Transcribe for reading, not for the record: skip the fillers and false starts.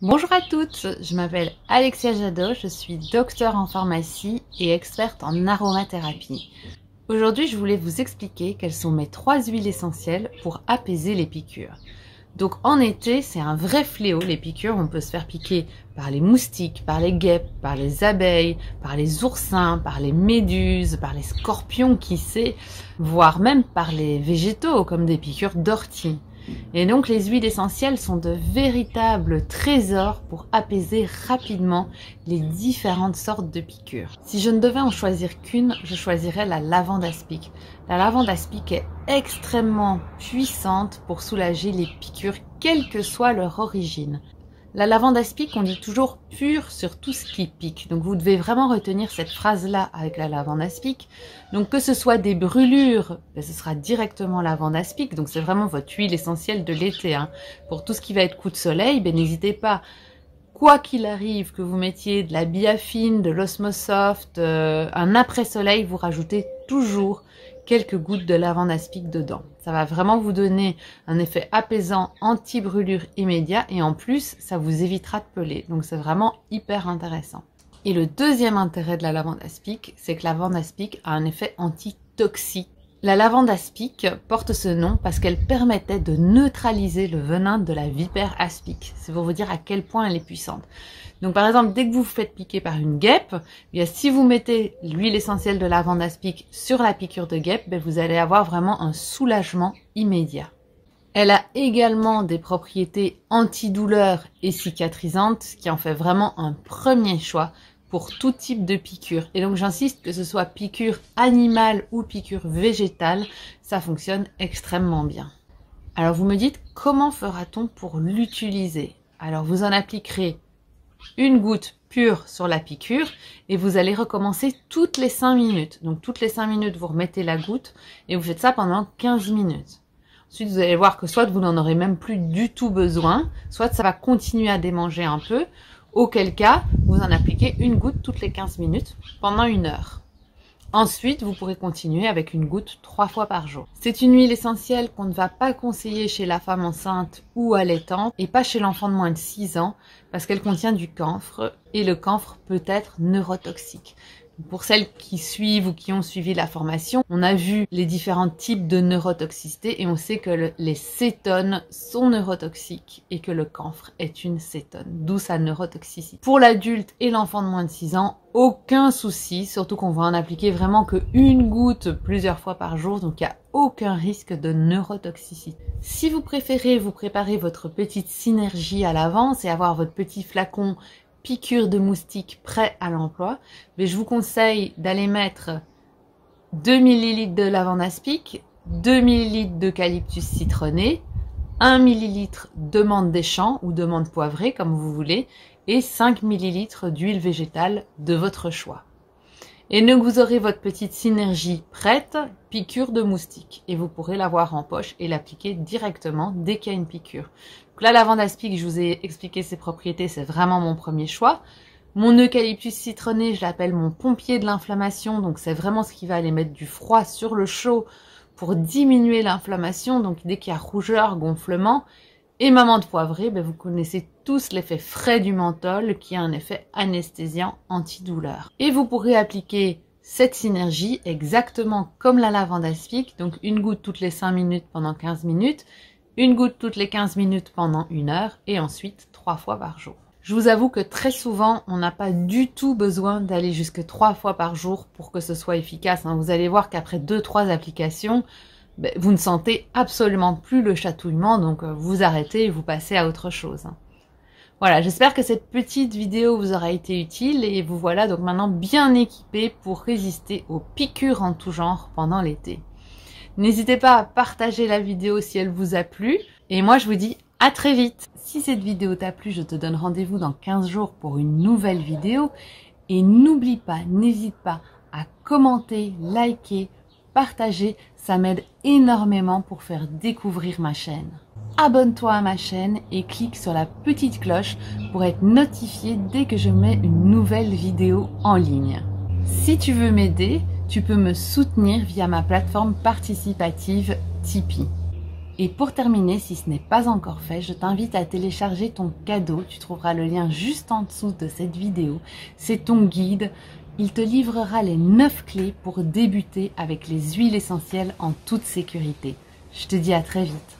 Bonjour à toutes, je m'appelle Alexia Jadot, je suis docteure en pharmacie et experte en aromathérapie. Aujourd'hui, je voulais vous expliquer quelles sont mes 3 huiles essentielles pour apaiser les piqûres. Donc en été, c'est un vrai fléau les piqûres, on peut se faire piquer par les moustiques, par les guêpes, par les abeilles, par les oursins, par les méduses, par les scorpions, qui sait, voire même par les végétaux comme des piqûres d'ortie. Et donc les huiles essentielles sont de véritables trésors pour apaiser rapidement les différentes sortes de piqûres. Si je ne devais en choisir qu'une, je choisirais la lavande aspic. La lavande aspic est extrêmement puissante pour soulager les piqûres, quelle que soit leur origine. La lavande aspic, on dit toujours pure sur tout ce qui pique. Donc vous devez vraiment retenir cette phrase-là avec la lavande aspic. Donc que ce soit des brûlures, ce sera directement lavande aspic. Donc c'est vraiment votre huile essentielle de l'été. Pour tout ce qui va être coup de soleil, n'hésitez pas, quoi qu'il arrive, que vous mettiez de la biafine, de l'osmosoft, un après-soleil, vous rajoutez toujours quelques gouttes de lavande aspic dedans. Ça va vraiment vous donner un effet apaisant, anti-brûlure immédiat et en plus, ça vous évitera de peler. Donc c'est vraiment hyper intéressant. Et le deuxième intérêt de la lavande aspic, c'est que la lavande aspic a un effet anti-toxique. La lavande aspic porte ce nom parce qu'elle permettait de neutraliser le venin de la vipère aspic. C'est pour vous dire à quel point elle est puissante. Donc par exemple, dès que vous vous faites piquer par une guêpe, si vous mettez l'huile essentielle de lavande aspic sur la piqûre de guêpe, vous allez avoir vraiment un soulagement immédiat. Elle a également des propriétés antidouleurs et cicatrisantes, ce qui en fait vraiment un premier choix pour tout type de piqûre. Et donc j'insiste, que ce soit piqûre animale ou piqûre végétale, ça fonctionne extrêmement bien. Alors vous me dites, comment fera-t-on pour l'utiliser? Alors vous en appliquerez une goutte pure sur la piqûre et vous allez recommencer toutes les 5 minutes. Donc toutes les 5 minutes, vous remettez la goutte et vous faites ça pendant 15 minutes. Ensuite, vous allez voir que soit vous n'en aurez même plus du tout besoin, soit ça va continuer à démanger un peu, auquel cas, vous en appliquez une goutte toutes les 15 minutes pendant 1 heure. Ensuite, vous pourrez continuer avec une goutte 3 fois par jour. C'est une huile essentielle qu'on ne va pas conseiller chez la femme enceinte ou allaitante et pas chez l'enfant de moins de 6 ans parce qu'elle contient du camphre et le camphre peut être neurotoxique. Pour celles qui suivent ou qui ont suivi la formation, on a vu les différents types de neurotoxicité et on sait que les cétones sont neurotoxiques et que le camphre est une cétone, d'où sa neurotoxicité. Pour l'adulte et l'enfant de moins de 6 ans, aucun souci, surtout qu'on va en appliquer vraiment qu'une goutte plusieurs fois par jour, donc il n'y a aucun risque de neurotoxicité. Si vous préférez vous préparer votre petite synergie à l'avance et avoir votre petit flacon piqûre de moustique prêt à l'emploi, mais je vous conseille d'aller mettre 2 ml de lavande aspic, 2 ml d'eucalyptus citronné, 1 ml de menthe des champs ou de menthe poivrée comme vous voulez et 5 ml d'huile végétale de votre choix. Et donc vous aurez votre petite synergie prête, piqûre de moustique. Et vous pourrez l'avoir en poche et l'appliquer directement dès qu'il y a une piqûre. Donc la lavande aspic, je vous ai expliqué ses propriétés, c'est vraiment mon premier choix. Mon eucalyptus citronné, je l'appelle mon pompier de l'inflammation. Donc c'est vraiment ce qui va aller mettre du froid sur le chaud pour diminuer l'inflammation. Donc dès qu'il y a rougeur, gonflement. Et ma menthe poivrée, vous connaissez tous l'effet frais du menthol qui a un effet anesthésiant antidouleur. Et vous pourrez appliquer cette synergie exactement comme la lavande aspic, donc une goutte toutes les 5 minutes pendant 15 minutes, une goutte toutes les 15 minutes pendant 1 heure et ensuite 3 fois par jour. Je vous avoue que très souvent, on n'a pas du tout besoin d'aller jusque 3 fois par jour pour que ce soit efficace. Vous allez voir qu'après 2-3 applications, vous ne sentez absolument plus le chatouillement, donc vous arrêtez et vous passez à autre chose. Voilà, j'espère que cette petite vidéo vous aura été utile et vous voilà donc maintenant bien équipé pour résister aux piqûres en tout genre pendant l'été. N'hésitez pas à partager la vidéo si elle vous a plu et moi je vous dis à très vite. Si cette vidéo t'a plu, je te donne rendez-vous dans 15 jours pour une nouvelle vidéo et n'oublie pas, n'hésite pas à commenter, liker, partager, ça m'aide énormément pour faire découvrir ma chaîne. Abonne-toi à ma chaîne et clique sur la petite cloche pour être notifié dès que je mets une nouvelle vidéo en ligne. Si tu veux m'aider, tu peux me soutenir via ma plateforme participative Tipeee. Et pour terminer, si ce n'est pas encore fait, je t'invite à télécharger ton cadeau. Tu trouveras le lien juste en dessous de cette vidéo. C'est ton guide. Il te livrera les 9 clés pour débuter avec les huiles essentielles en toute sécurité. Je te dis à très vite.